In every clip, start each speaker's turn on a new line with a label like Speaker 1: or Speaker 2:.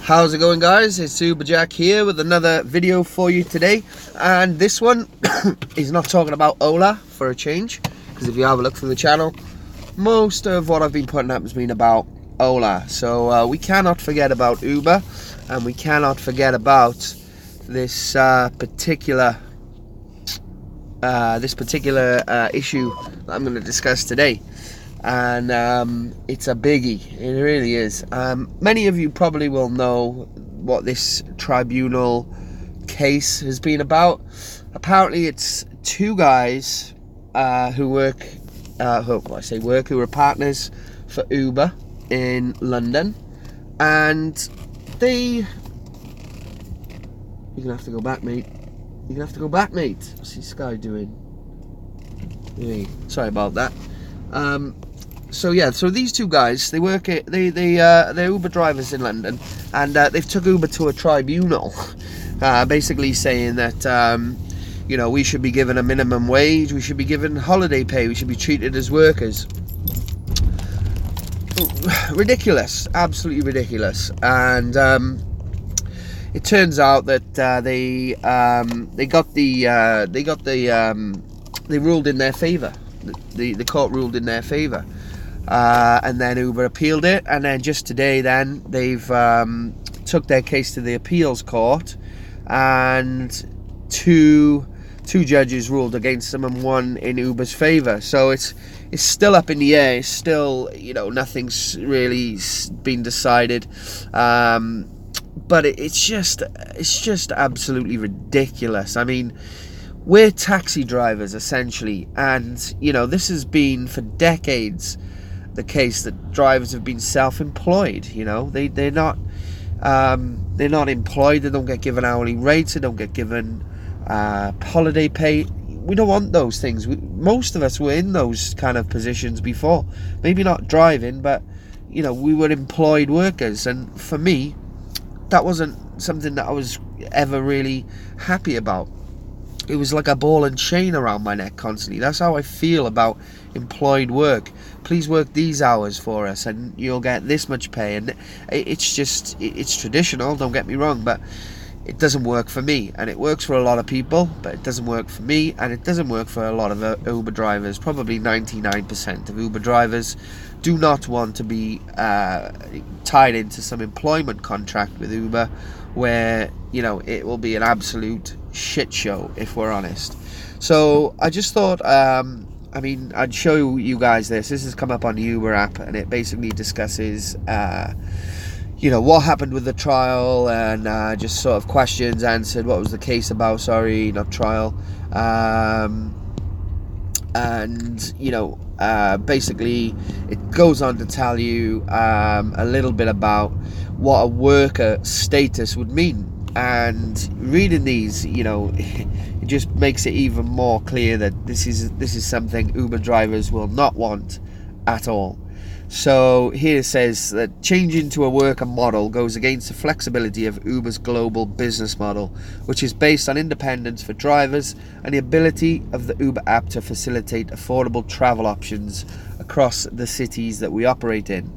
Speaker 1: How's it going, guys? It's Uber Jack here with another video for you today, and this one is not talking about Ola for a change, because if you have a look from the channel, most of what I've been putting up has been about Ola. So we cannot forget about Uber, and we cannot forget about this particular issue that I'm going to discuss today. And it's a biggie. It really is. Many of you probably will know what this tribunal case has been about. Apparently it's two guys who are partners for Uber in London, and you're gonna have to go back, mate. What's this guy doing? Hey, sorry about that. So these two guys, they're Uber drivers in London, and they've took Uber to a tribunal, basically saying that we should be given a minimum wage, we should be given holiday pay, we should be treated as workers. Ridiculous, absolutely ridiculous. And it turns out that they ruled in their favour. The court ruled in their favour, and then Uber appealed it, and then just today then they've took their case to the appeals court, and two judges ruled against them and one in Uber's favour. So it's still up in the air. It's still, nothing's really been decided, but it's just absolutely ridiculous. I mean, we're taxi drivers essentially, and this has been for decades the case that drivers have been self-employed. They're not employed. They don't get given hourly rates. They don't get given holiday pay. We don't want those things. Most of us were in those kind of positions before. Maybe not driving, but we were employed workers, and for me that wasn't something that I was ever really happy about. It was like a ball and chain around my neck constantly. That's how I feel about employed work. Please work these hours for us and you'll get this much pay. And it's traditional, don't get me wrong, but it doesn't work for me. And it works for a lot of people, but it doesn't work for me, and it doesn't work for a lot of Uber drivers. Probably 99% of Uber drivers do not want to be tied into some employment contract with Uber where it will be an absolute shit show, if we're honest. So I just thought I'd show you guys this. This has come up on the Uber app, and it basically discusses what happened with the trial, and just sort of questions answered. What was the case about? Sorry, not trial. Basically it goes on to tell you a little bit about what a worker status would mean. And reading these, it just makes it even more clear that this is something Uber drivers will not want at all. So here it says that changing to a worker model goes against the flexibility of Uber's global business model, which is based on independence for drivers and the ability of the Uber app to facilitate affordable travel options across the cities that we operate in.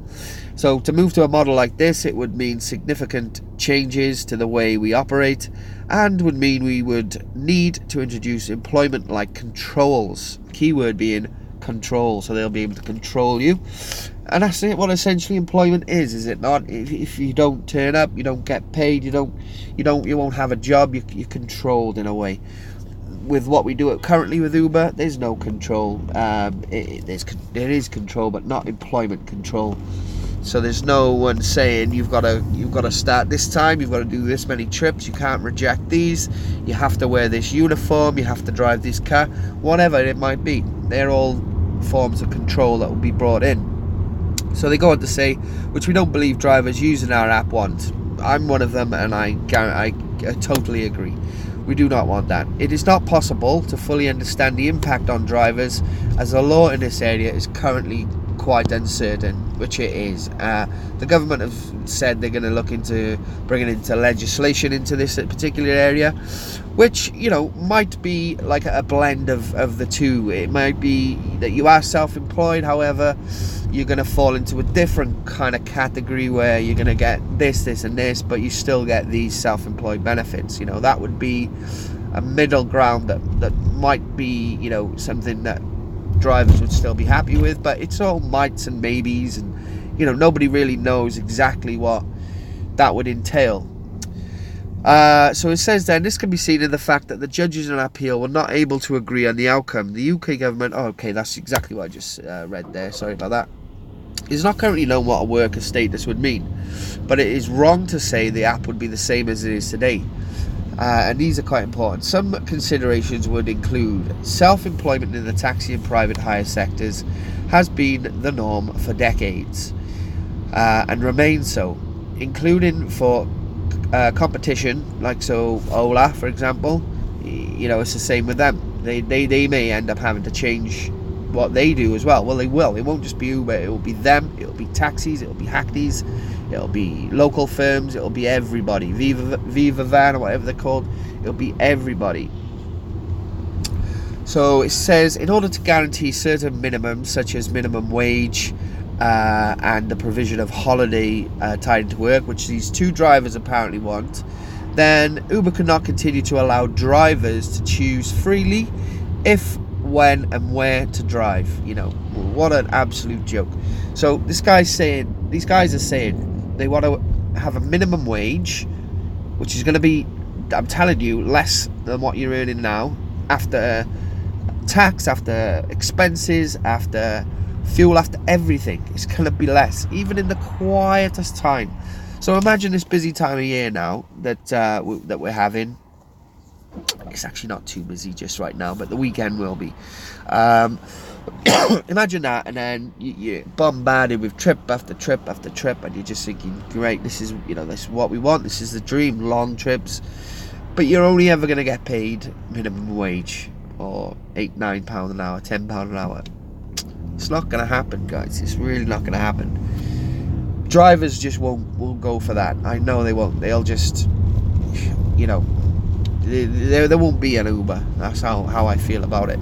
Speaker 1: So to move to a model like this, it would mean significant changes to the way we operate, and would mean we would need to introduce employment-like controls, keyword being control, so they'll be able to control you. And that's what essentially employment is it not? If you don't turn up, you don't get paid, you won't have a job, you're controlled in a way. With what we do currently with Uber, there's no control. There is control, but not employment control. So there's no one saying you've got to start this time, you've got to do this many trips, you can't reject these, you have to wear this uniform, you have to drive this car, whatever it might be. They're all forms of control that will be brought in. So they go on to say, which we don't believe drivers using our app want. I'm one of them, and I totally agree. We do not want that. It is not possible to fully understand the impact on drivers, as the law in this area is currently quite uncertain, which it is. The government have said they're going to look into bringing into legislation into this particular area, which might be like a blend of the two. It might be that you are self-employed, however you're going to fall into a different kind of category where you're going to get this and this, but you still get these self-employed benefits. You know, that would be a middle ground that might be, you know, something that drivers would still be happy with, but it's all mights and maybes, and, you know, nobody really knows exactly what that would entail. So it says then, this can be seen in the fact that the judges in appeal were not able to agree on the outcome. The UK government, that's exactly what I just read there, sorry about that. It's not currently known what a worker status would mean, but it is wrong to say the app would be the same as it is today. And these are quite important. Some considerations would include self-employment in the taxi and private hire sectors has been the norm for decades and remains so, including for competition, like so Ola, for example. You know, it's the same with them. They may end up having to change what they do as well. Well, they will. It won't just be Uber. It will be them. It will be taxis. It will be hackneys. It will be local firms. It will be everybody. Viva Van or whatever they're called. It will be everybody. So it says, in order to guarantee certain minimums, such as minimum wage and the provision of holiday tied into work, which these two drivers apparently want, then Uber could not continue to allow drivers to choose freely if, when and where to drive. You know, what an absolute joke. So these guys are saying they want to have a minimum wage, which is going to be, I'm telling you, less than what you're earning now, after tax, after expenses, after fuel, after everything. It's going to be less, even in the quietest time. So imagine this busy time of year now that we're having. It's actually not too busy just right now, but the weekend will be. Imagine that, and then you're bombarded with trip after trip after trip, and you're just thinking, great, this is what we want, this is the dream, long trips, but you're only ever going to get paid minimum wage, or £8-9 an hour, £10 an hour. It's not going to happen, guys. It's really not going to happen. Drivers just won't go for that. I know they won't. They'll just, you know, there won't be an Uber. That's how I feel about it,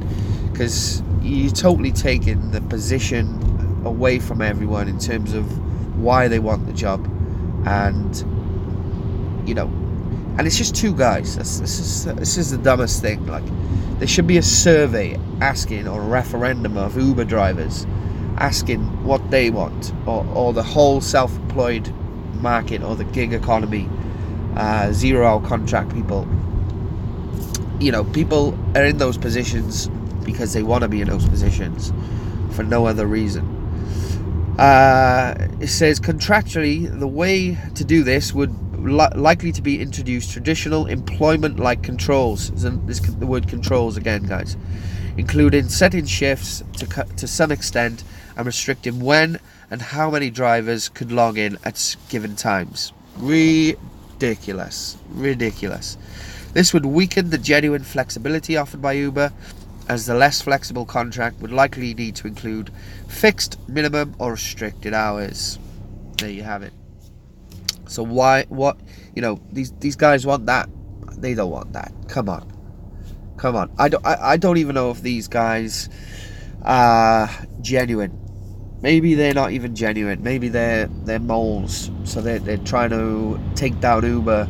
Speaker 1: because you're totally taking the position away from everyone in terms of why they want the job, and, you know, and it's just two guys. This is the dumbest thing. Like, there should be a survey asking, or a referendum of Uber drivers asking what they want, or the whole self-employed market, or the gig economy, 0-hour contract people. You know, people are in those positions because they want to be in those positions for no other reason. It says, contractually, the way to do this would likely to be introduced traditional employment-like controls. This the word controls again, guys, including setting shifts to some extent and restricting when and how many drivers could log in at given times. Ridiculous. This would weaken the genuine flexibility offered by Uber, as the less flexible contract would likely need to include fixed minimum or restricted hours. There you have it. So these guys want that? They don't want that. Come on. I don't even know if these guys are genuine. Maybe they're not even genuine. Maybe they're moles. So they're trying to take down Uber.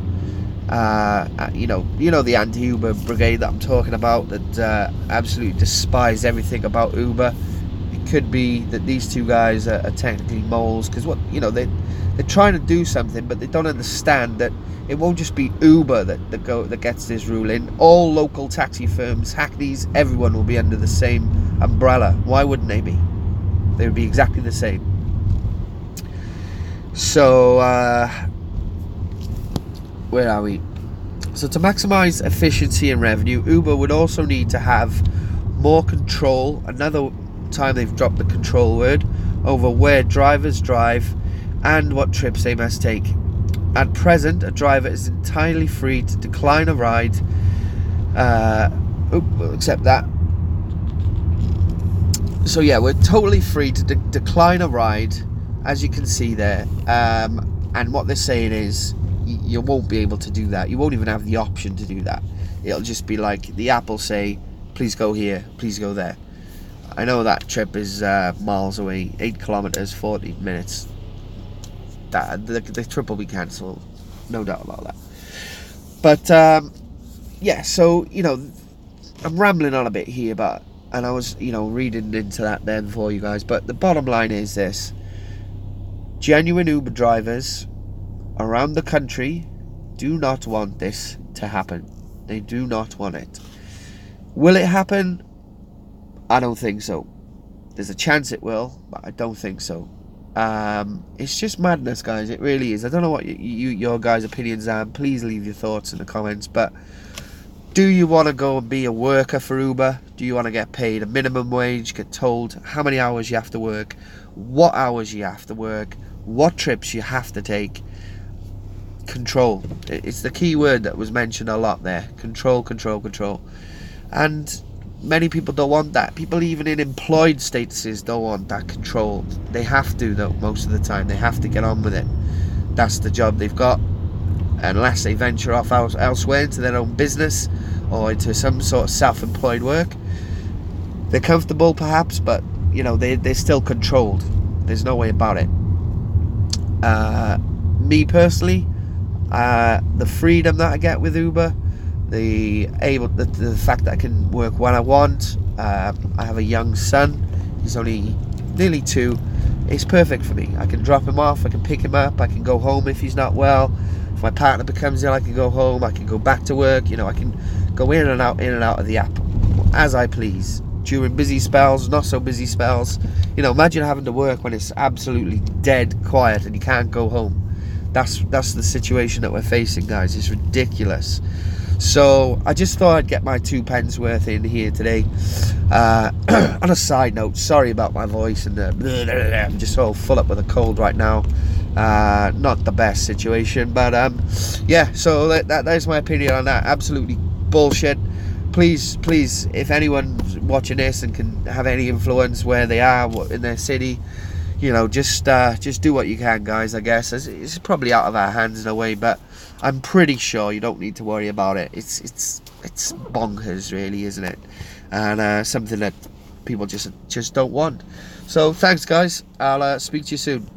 Speaker 1: You know the anti-Uber brigade that I'm talking about, that absolutely despise everything about Uber. It could be that these two guys are technically moles, because they're trying to do something, but they don't understand that it won't just be Uber that gets this rule in. All local taxi firms, hackneys, everyone will be under the same umbrella. Why wouldn't they be? They would be exactly the same. So where are we? So to maximize efficiency and revenue, Uber would also need to have more control, another time they've dropped the control word, over where drivers drive and what trips they must take. At present, a driver is entirely free to decline a ride. We'll accept that. So yeah, we're totally free to decline a ride, as you can see there. And what they're saying is, you won't be able to do that. You won't even have the option to do that. It'll just be like the app will say, please go here, please go there. I know that trip is miles away, 8 kilometers, 40 minutes. The trip will be cancelled, no doubt about that. But yeah, so I'm rambling on a bit here, and I was reading into that then for you guys. But the bottom line is this: genuine Uber drivers around the country do not want this to happen. They do not want it. Will it happen? I don't think so. There's a chance it will, but I don't think so. It's just madness, guys. It really is. I don't know what your guys' opinions are. Please leave your thoughts in the comments. But do you want to go and be a worker for Uber? Do you want to get paid a minimum wage, get told how many hours you have to work, what hours you have to work, what trips you have to take? Control. It's the key word that was mentioned a lot there. Control, control, control. And many people don't want that. People even in employed statuses don't want that control. They have to, though, most of the time. They have to get on with it. That's the job they've got. Unless they venture off elsewhere into their own business or into some sort of self-employed work. They're comfortable, perhaps, but, they're still controlled. There's no way about it. Me personally, the freedom that I get with Uber, the fact that I can work when I want. I have a young son. He's only nearly 2. It's perfect for me. I can drop him off, I can pick him up, I can go home if he's not well. If my partner becomes ill, I can go home, I can go back to work. I can go in and out of the app as I please during busy spells, not so busy spells. Imagine having to work when it's absolutely dead quiet and you can't go home. That's the situation that we're facing, guys. It's ridiculous. So I just thought I'd get my 2 pence worth in here today. On a side note, sorry about my voice, and I'm just all full up with a cold right now. Not the best situation, but yeah. So that's my opinion on that. Absolutely bullshit. Please, if anyone's watching this and can have any influence where they are in their city, just do what you can, guys. I guess it's probably out of our hands in a way, but I'm pretty sure you don't need to worry about it. It's bonkers, really, isn't it? And something that people just don't want. So thanks, guys. I'll speak to you soon.